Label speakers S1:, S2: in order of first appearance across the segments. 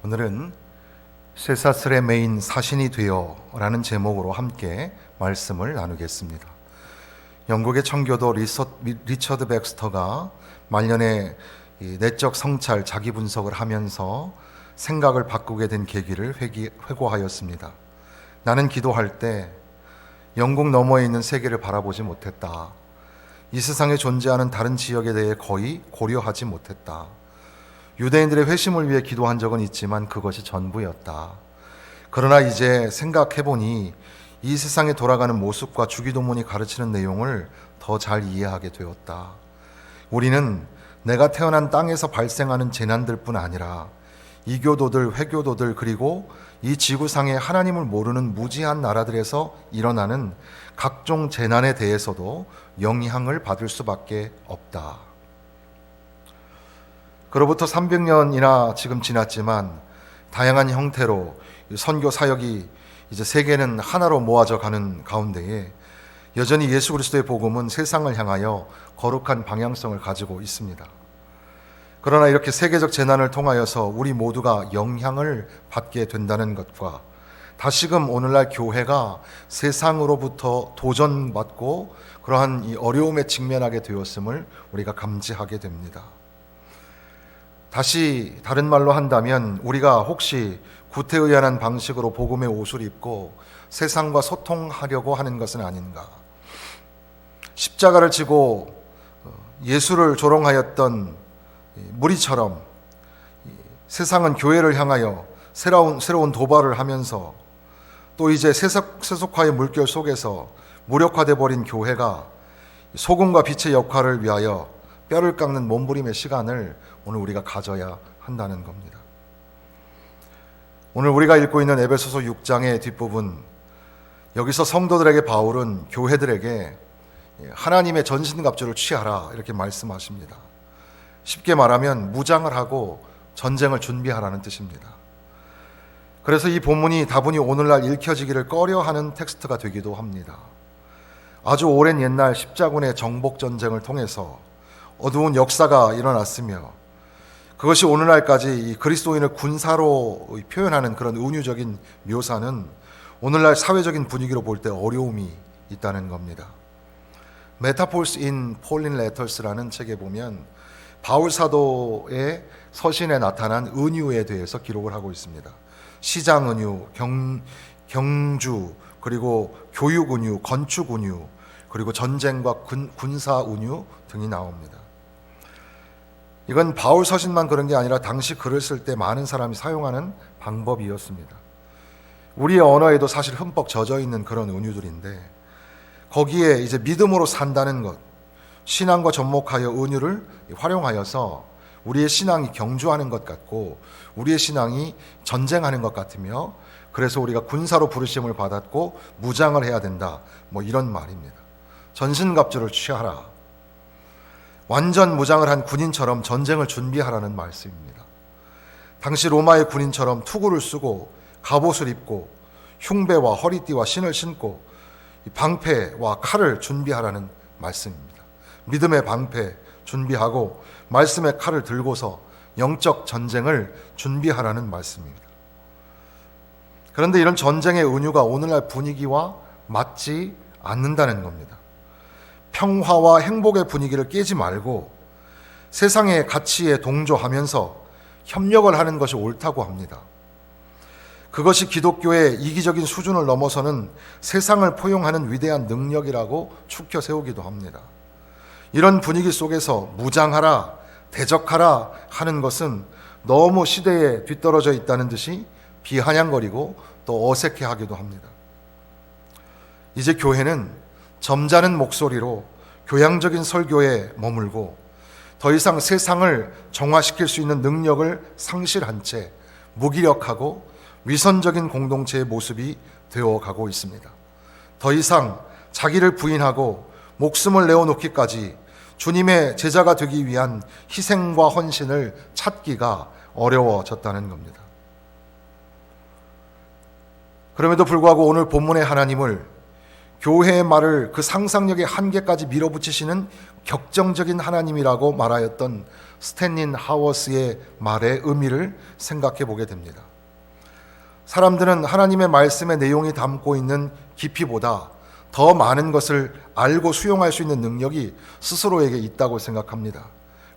S1: 오늘은 쇠사슬의 메인 사신이 되어 라는 제목으로 함께 말씀을 나누겠습니다. 영국의 청교도 리처드 백스터가 말년에 내적 성찰, 자기 분석을 하면서 생각을 바꾸게 된 계기를 회고하였습니다. 나는 기도할 때 영국 너머에 있는 세계를 바라보지 못했다. 이 세상에 존재하는 다른 지역에 대해 거의 고려하지 못했다. 유대인들의 회심을 위해 기도한 적은 있지만 그것이 전부였다. 그러나 이제 생각해보니 이 세상에 돌아가는 모습과 주기도문이 가르치는 내용을 더 잘 이해하게 되었다. 우리는 내가 태어난 땅에서 발생하는 재난들뿐 아니라 이교도들, 회교도들, 그리고 이 지구상에 하나님을 모르는 무지한 나라들에서 일어나는 각종 재난에 대해서도 영향을 받을 수밖에 없다. 그로부터 300년이나 지금 지났지만 다양한 형태로 선교 사역이 이제 세계는 하나로 모아져 가는 가운데에 여전히 예수 그리스도의 복음은 세상을 향하여 거룩한 방향성을 가지고 있습니다. 그러나 이렇게 세계적 재난을 통하여서 우리 모두가 영향을 받게 된다는 것과 다시금 오늘날 교회가 세상으로부터 도전받고 그러한 이 어려움에 직면하게 되었음을 우리가 감지하게 됩니다. 다시 다른 말로 한다면 우리가 혹시 구태의연한 방식으로 복음의 옷을 입고 세상과 소통하려고 하는 것은 아닌가? 십자가를 지고 예수를 조롱하였던 무리처럼 세상은 교회를 향하여 새로운 도발을 하면서 또 이제 세속화의 물결 속에서 무력화돼 버린 교회가 소금과 빛의 역할을 위하여 뼈를 깎는 몸부림의 시간을 오늘 우리가 가져야 한다는 겁니다. 오늘 우리가 읽고 있는 에베소서 6장의 뒷부분, 여기서 성도들에게 바울은 교회들에게 하나님의 전신갑주를 취하라 이렇게 말씀하십니다. 쉽게 말하면 무장을 하고 전쟁을 준비하라는 뜻입니다. 그래서 이 본문이 다분히 오늘날 읽혀지기를 꺼려하는 텍스트가 되기도 합니다. 아주 오랜 옛날 십자군의 정복전쟁을 통해서 어두운 역사가 일어났으며 그것이 오늘날까지 이 그리스도인을 군사로 표현하는 그런 은유적인 묘사는 오늘날 사회적인 분위기로 볼 때 어려움이 있다는 겁니다. Metaphors in Pauline Letters라는 책에 보면 바울 사도의 서신에 나타난 은유에 대해서 기록을 하고 있습니다. 시장 은유, 경주, 그리고 교육 은유, 건축 은유, 그리고 전쟁과 군사 은유 등이 나옵니다. 이건 바울 서신만 그런 게 아니라 당시 글을 쓸 때 많은 사람이 사용하는 방법이었습니다. 우리의 언어에도 사실 흠뻑 젖어 있는 그런 은유들인데 거기에 이제 믿음으로 산다는 것, 신앙과 접목하여 은유를 활용하여서 우리의 신앙이 경주하는 것 같고 우리의 신앙이 전쟁하는 것 같으며 그래서 우리가 군사로 부르심을 받았고 무장을 해야 된다, 뭐 이런 말입니다. 전신갑주를 취하라. 완전 무장을 한 군인처럼 전쟁을 준비하라는 말씀입니다. 당시 로마의 군인처럼 투구를 쓰고 갑옷을 입고 흉배와 허리띠와 신을 신고 방패와 칼을 준비하라는 말씀입니다. 믿음의 방패 준비하고 말씀의 칼을 들고서 영적 전쟁을 준비하라는 말씀입니다. 그런데 이런 전쟁의 은유가 오늘날 분위기와 맞지 않는다는 겁니다. 평화와 행복의 분위기를 깨지 말고 세상의 가치에 동조하면서 협력을 하는 것이 옳다고 합니다. 그것이 기독교의 이기적인 수준을 넘어서는 세상을 포용하는 위대한 능력이라고 축켜 세우기도 합니다. 이런 분위기 속에서 무장하라, 대적하라 하는 것은 너무 시대에 뒤떨어져 있다는 듯이 비아냥거리고 또 어색해하기도 합니다. 이제 교회는 점잖은 목소리로 교양적인 설교에 머물고 더 이상 세상을 정화시킬 수 있는 능력을 상실한 채 무기력하고 위선적인 공동체의 모습이 되어가고 있습니다. 더 이상 자기를 부인하고 목숨을 내어놓기까지 주님의 제자가 되기 위한 희생과 헌신을 찾기가 어려워졌다는 겁니다. 그럼에도 불구하고 오늘 본문의 하나님을 교회의 말을 그 상상력의 한계까지 밀어붙이시는 격정적인 하나님이라고 말하였던 스탠린 하워스의 말의 의미를 생각해 보게 됩니다. 사람들은 하나님의 말씀의 내용이 담고 있는 깊이보다 더 많은 것을 알고 수용할 수 있는 능력이 스스로에게 있다고 생각합니다.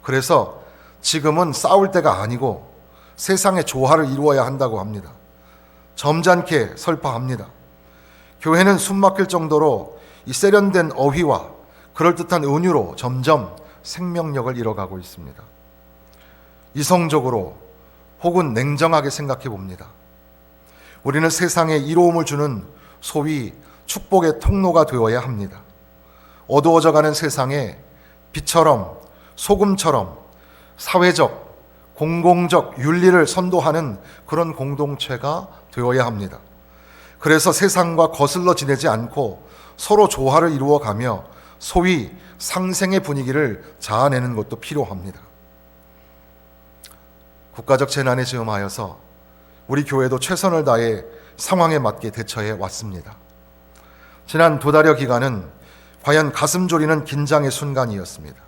S1: 그래서 지금은 싸울 때가 아니고 세상의 조화를 이루어야 한다고 합니다. 점잖게 설파합니다. 교회는 숨막힐 정도로 이 세련된 어휘와 그럴듯한 은유로 점점 생명력을 잃어가고 있습니다. 이성적으로 혹은 냉정하게 생각해 봅니다. 우리는 세상에 이로움을 주는 소위 축복의 통로가 되어야 합니다. 어두워져가는 세상에 빛처럼 소금처럼 사회적, 공공적 윤리를 선도하는 그런 공동체가 되어야 합니다. 그래서 세상과 거슬러 지내지 않고 서로 조화를 이루어가며 소위 상생의 분위기를 자아내는 것도 필요합니다. 국가적 재난에 즈음하여서 우리 교회도 최선을 다해 상황에 맞게 대처해 왔습니다. 지난 2달여 기간은 과연 가슴 졸이는 긴장의 순간이었습니다.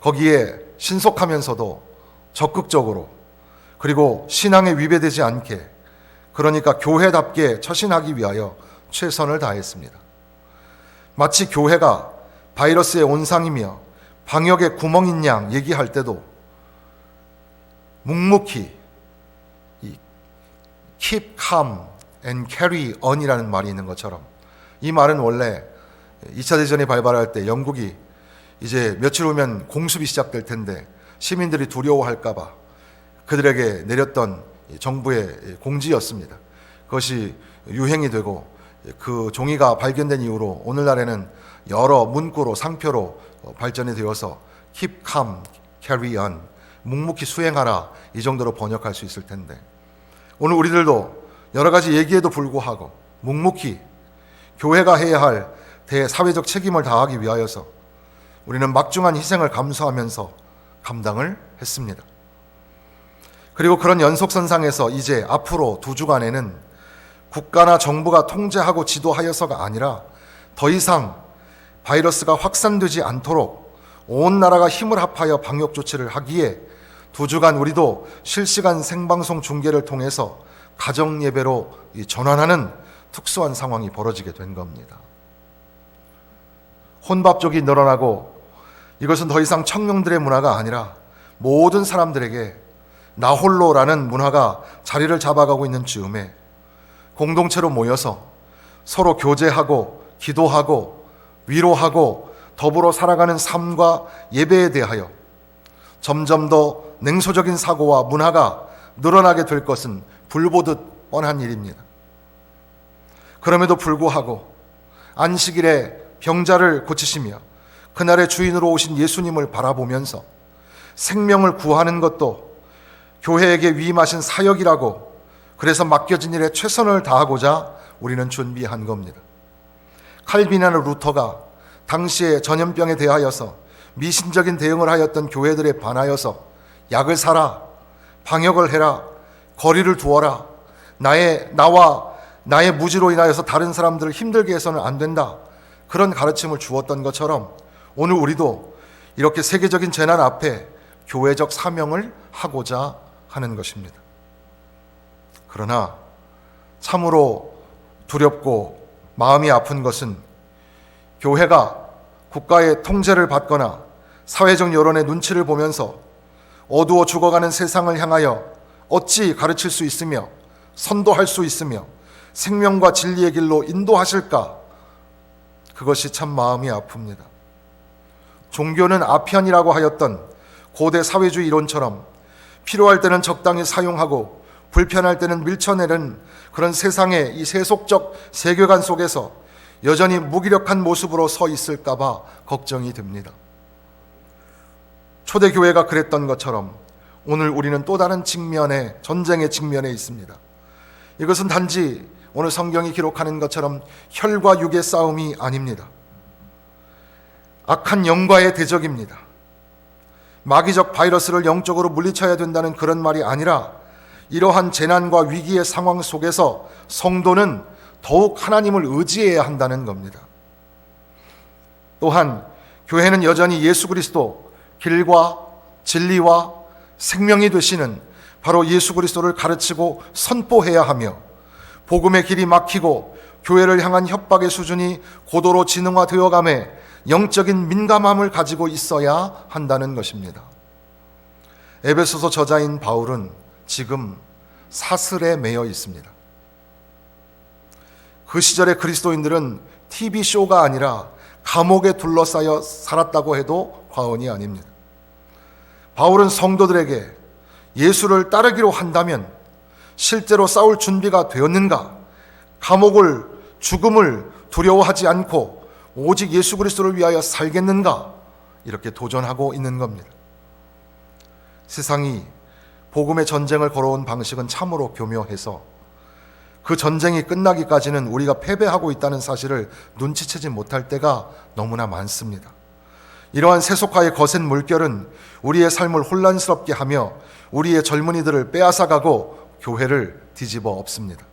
S1: 거기에 신속하면서도 적극적으로 그리고 신앙에 위배되지 않게, 그러니까 교회답게 처신하기 위하여 최선을 다했습니다. 마치 교회가 바이러스의 온상이며 방역의 구멍인 양 얘기할 때도 묵묵히 keep calm and carry on이라는 말이 있는 것처럼, 이 말은 원래 2차 대전이 발발할 때 영국이 이제 며칠 후면 공습이 시작될 텐데 시민들이 두려워할까 봐 그들에게 내렸던 정부의 공지였습니다. 그것이 유행이 되고 그 종이가 발견된 이후로 오늘날에는 여러 문구로 상표로 발전이 되어서 keep calm, carry on, 묵묵히 수행하라, 이 정도로 번역할 수 있을 텐데, 오늘 우리들도 여러 가지 얘기에도 불구하고 묵묵히 교회가 해야 할 대사회적 책임을 다하기 위하여서 우리는 막중한 희생을 감수하면서 감당을 했습니다. 그리고 그런 연속선상에서 이제 앞으로 2주간에는 국가나 정부가 통제하고 지도하여서가 아니라 더 이상 바이러스가 확산되지 않도록 온 나라가 힘을 합하여 방역 조치를 하기에 2주간 우리도 실시간 생방송 중계를 통해서 가정 예배로 전환하는 특수한 상황이 벌어지게 된 겁니다. 혼밥족이 늘어나고 이것은 더 이상 청년들의 문화가 아니라 모든 사람들에게 나홀로라는 문화가 자리를 잡아가고 있는 즈음에 공동체로 모여서 서로 교제하고 기도하고 위로하고 더불어 살아가는 삶과 예배에 대하여 점점 더 냉소적인 사고와 문화가 늘어나게 될 것은 불보듯 뻔한 일입니다. 그럼에도 불구하고 안식일에 병자를 고치시며 그날의 주인으로 오신 예수님을 바라보면서 생명을 구하는 것도 교회에게 위임하신 사역이라고, 그래서 맡겨진 일에 최선을 다하고자 우리는 준비한 겁니다. 칼빈이나 루터가 당시에 전염병에 대하여서 미신적인 대응을 하였던 교회들에 반하여서 약을 사라, 방역을 해라, 거리를 두어라, 나와 나의 무지로 인하여서 다른 사람들을 힘들게 해서는 안 된다, 그런 가르침을 주었던 것처럼 오늘 우리도 이렇게 세계적인 재난 앞에 교회적 사명을 하고자 하는 것입니다. 그러나 참으로 두렵고 마음이 아픈 것은 교회가 국가의 통제를 받거나 사회적 여론의 눈치를 보면서 어두워 죽어가는 세상을 향하여 어찌 가르칠 수 있으며 선도할 수 있으며 생명과 진리의 길로 인도하실까, 그것이 참 마음이 아픕니다. 종교는 아편이라고 하였던 고대 사회주의 이론처럼 필요할 때는 적당히 사용하고 불편할 때는 밀쳐내는 그런 세상의 이 세속적 세계관 속에서 여전히 무기력한 모습으로 서 있을까 봐 걱정이 됩니다. 초대교회가 그랬던 것처럼 오늘 우리는 또 다른 측면의 전쟁의 측면에 있습니다. 이것은 단지 오늘 성경이 기록하는 것처럼 혈과 육의 싸움이 아닙니다. 악한 영과의 대적입니다. 마귀적 바이러스를 영적으로 물리쳐야 된다는 그런 말이 아니라 이러한 재난과 위기의 상황 속에서 성도는 더욱 하나님을 의지해야 한다는 겁니다. 또한 교회는 여전히 예수 그리스도 길과 진리와 생명이 되시는 바로 예수 그리스도를 가르치고 선포해야 하며, 복음의 길이 막히고 교회를 향한 협박의 수준이 고도로 진흥화되어 가매 영적인 민감함을 가지고 있어야 한다는 것입니다. 에베소서 저자인 바울은 지금 사슬에 매여 있습니다. 그 시절의 그리스도인들은 TV쇼가 아니라 감옥에 둘러싸여 살았다고 해도 과언이 아닙니다. 바울은 성도들에게 예수를 따르기로 한다면 실제로 싸울 준비가 되었는가, 감옥을, 죽음을 두려워하지 않고 오직 예수 그리스도를 위하여 살겠는가, 이렇게 도전하고 있는 겁니다. 세상이 복음의 전쟁을 걸어온 방식은 참으로 교묘해서 그 전쟁이 끝나기까지는 우리가 패배하고 있다는 사실을 눈치채지 못할 때가 너무나 많습니다. 이러한 세속화의 거센 물결은 우리의 삶을 혼란스럽게 하며 우리의 젊은이들을 빼앗아가고 교회를 뒤집어 엎습니다.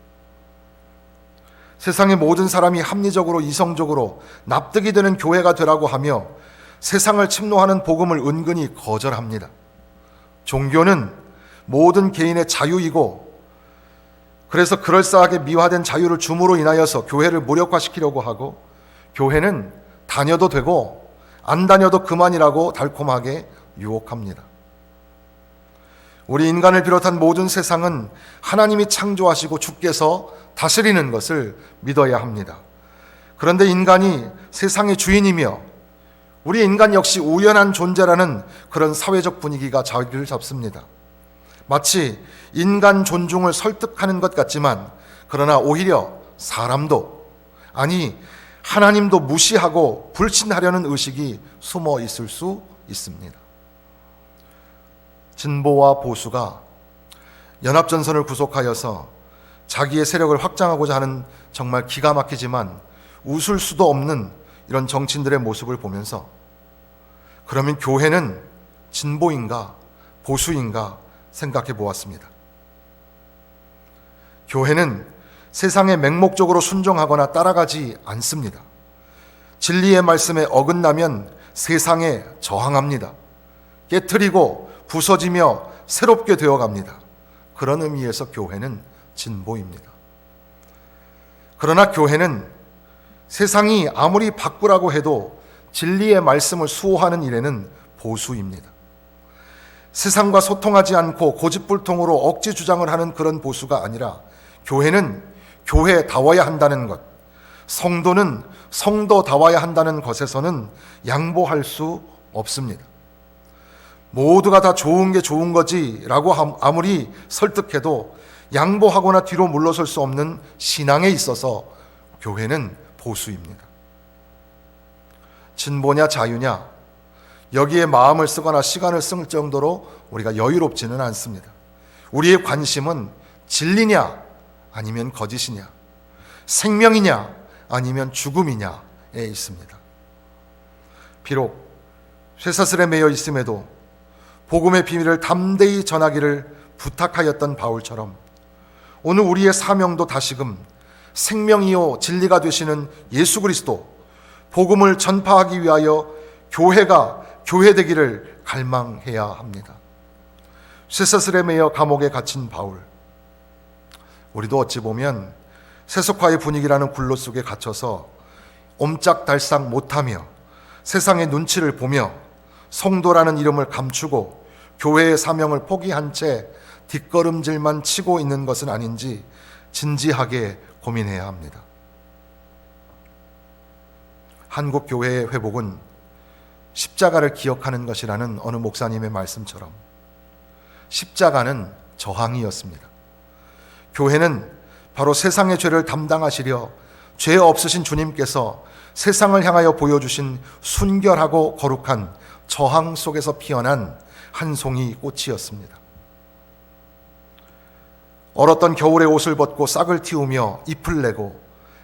S1: 세상의 모든 사람이 합리적으로 이성적으로 납득이 되는 교회가 되라고 하며 세상을 침노하는 복음을 은근히 거절합니다. 종교는 모든 개인의 자유이고, 그래서 그럴싸하게 미화된 자유를 줌으로 인하여서 교회를 무력화시키려고 하고, 교회는 다녀도 되고 안 다녀도 그만이라고 달콤하게 유혹합니다. 우리 인간을 비롯한 모든 세상은 하나님이 창조하시고 주께서 다스리는 것을 믿어야 합니다. 그런데 인간이 세상의 주인이며 우리 인간 역시 우연한 존재라는 그런 사회적 분위기가 자리를 잡습니다. 마치 인간 존중을 설득하는 것 같지만, 그러나 오히려 사람도, 아니 하나님도 무시하고 불신하려는 의식이 숨어 있을 수 있습니다. 진보와 보수가 연합전선을 구속하여서 자기의 세력을 확장하고자 하는 정말 기가 막히지만 웃을 수도 없는 이런 정치인들의 모습을 보면서, 그러면 교회는 진보인가 보수인가 생각해 보았습니다. 교회는 세상에 맹목적으로 순종하거나 따라가지 않습니다. 진리의 말씀에 어긋나면 세상에 저항합니다. 깨트리고 부서지며 새롭게 되어갑니다. 그런 의미에서 교회는 진보입니다. 그러나 교회는 세상이 아무리 바꾸라고 해도 진리의 말씀을 수호하는 일에는 보수입니다. 세상과 소통하지 않고 고집불통으로 억지 주장을 하는 그런 보수가 아니라, 교회는 교회다워야 한다는 것, 성도는 성도다워야 한다는 것에서는 양보할 수 없습니다. 모두가 다 좋은 게 좋은 거지라고 아무리 설득해도 양보하거나 뒤로 물러설 수 없는 신앙에 있어서 교회는 보수입니다. 진보냐 자유냐, 여기에 마음을 쓰거나 시간을 쓸 정도로 우리가 여유롭지는 않습니다. 우리의 관심은 진리냐 아니면 거짓이냐, 생명이냐 아니면 죽음이냐에 있습니다. 비록 쇠사슬에 매여 있음에도 복음의 비밀을 담대히 전하기를 부탁하였던 바울처럼, 오늘 우리의 사명도 다시금 생명이요 진리가 되시는 예수 그리스도, 복음을 전파하기 위하여 교회가 교회되기를 갈망해야 합니다. 쇠사슬에 매여 감옥에 갇힌 바울, 우리도 어찌 보면 세속화의 분위기라는 굴로 속에 갇혀서 옴짝달싹 못하며 세상의 눈치를 보며 성도라는 이름을 감추고 교회의 사명을 포기한 채 뒷걸음질만 치고 있는 것은 아닌지 진지하게 고민해야 합니다. 한국 교회의 회복은 십자가를 기억하는 것이라는 어느 목사님의 말씀처럼 십자가는 저항이었습니다. 교회는 바로 세상의 죄를 담당하시려 죄 없으신 주님께서 세상을 향하여 보여주신 순결하고 거룩한 저항 속에서 피어난 한 송이 꽃이었습니다. 얼었던 겨울의 옷을 벗고 싹을 틔우며 잎을 내고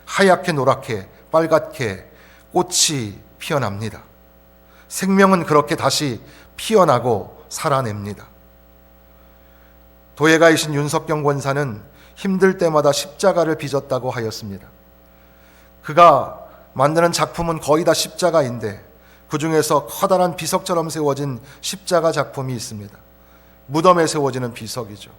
S1: 하얗게 노랗게 빨갛게 꽃이 피어납니다. 생명은 그렇게 다시 피어나고 살아냅니다. 도예가이신 윤석경 권사는 힘들 때마다 십자가를 빚었다고 하였습니다. 그가 만드는 작품은 거의 다 십자가인데 그 중에서 커다란 비석처럼 세워진 십자가 작품이 있습니다. 무덤에 세워지는 비석이죠.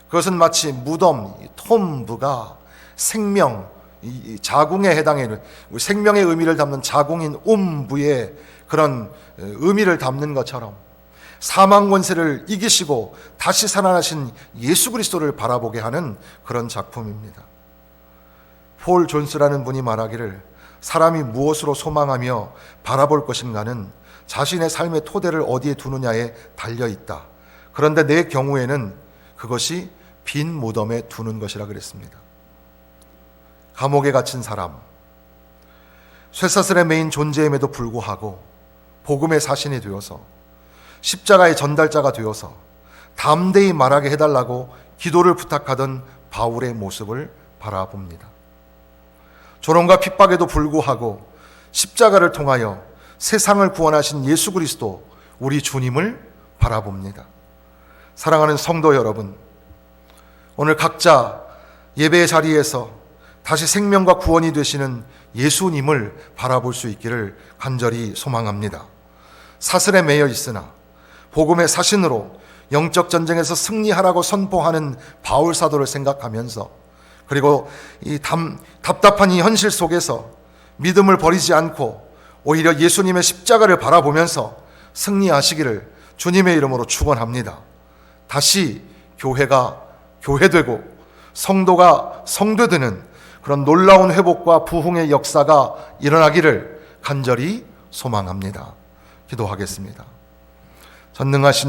S1: 그것은 마치 무덤, 톰브가 생명, 이 자궁에 해당하는 생명의 의미를 담는 자궁인 움부의 그런 의미를 담는 것처럼 사망 권세를 이기시고 다시 살아나신 예수 그리스도를 바라보게 하는 그런 작품입니다. 폴 존스라는 분이 말하기를 사람이 무엇으로 소망하며 바라볼 것인가는 자신의 삶의 토대를 어디에 두느냐에 달려있다. 그런데 내 경우에는 그것이 빈 무덤에 두는 것이라 그랬습니다. 감옥에 갇힌 사람, 쇠사슬에 매인 존재임에도 불구하고 복음의 사신이 되어서 십자가의 전달자가 되어서 담대히 말하게 해달라고 기도를 부탁하던 바울의 모습을 바라봅니다. 조롱과 핍박에도 불구하고 십자가를 통하여 세상을 구원하신 예수 그리스도 우리 주님을 바라봅니다. 사랑하는 성도 여러분, 오늘 각자 예배의 자리에서 다시 생명과 구원이 되시는 예수님을 바라볼 수 있기를 간절히 소망합니다. 사슬에 매여 있으나 복음의 사신으로 영적 전쟁에서 승리하라고 선포하는 바울 사도를 생각하면서, 그리고 이 답답한 이 현실 속에서 믿음을 버리지 않고 오히려 예수님의 십자가를 바라보면서 승리하시기를 주님의 이름으로 축원합니다. 다시 교회가 교회되고 성도가 성도되는 그런 놀라운 회복과 부흥의 역사가 일어나기를 간절히 소망합니다. 기도하겠습니다. 전능하신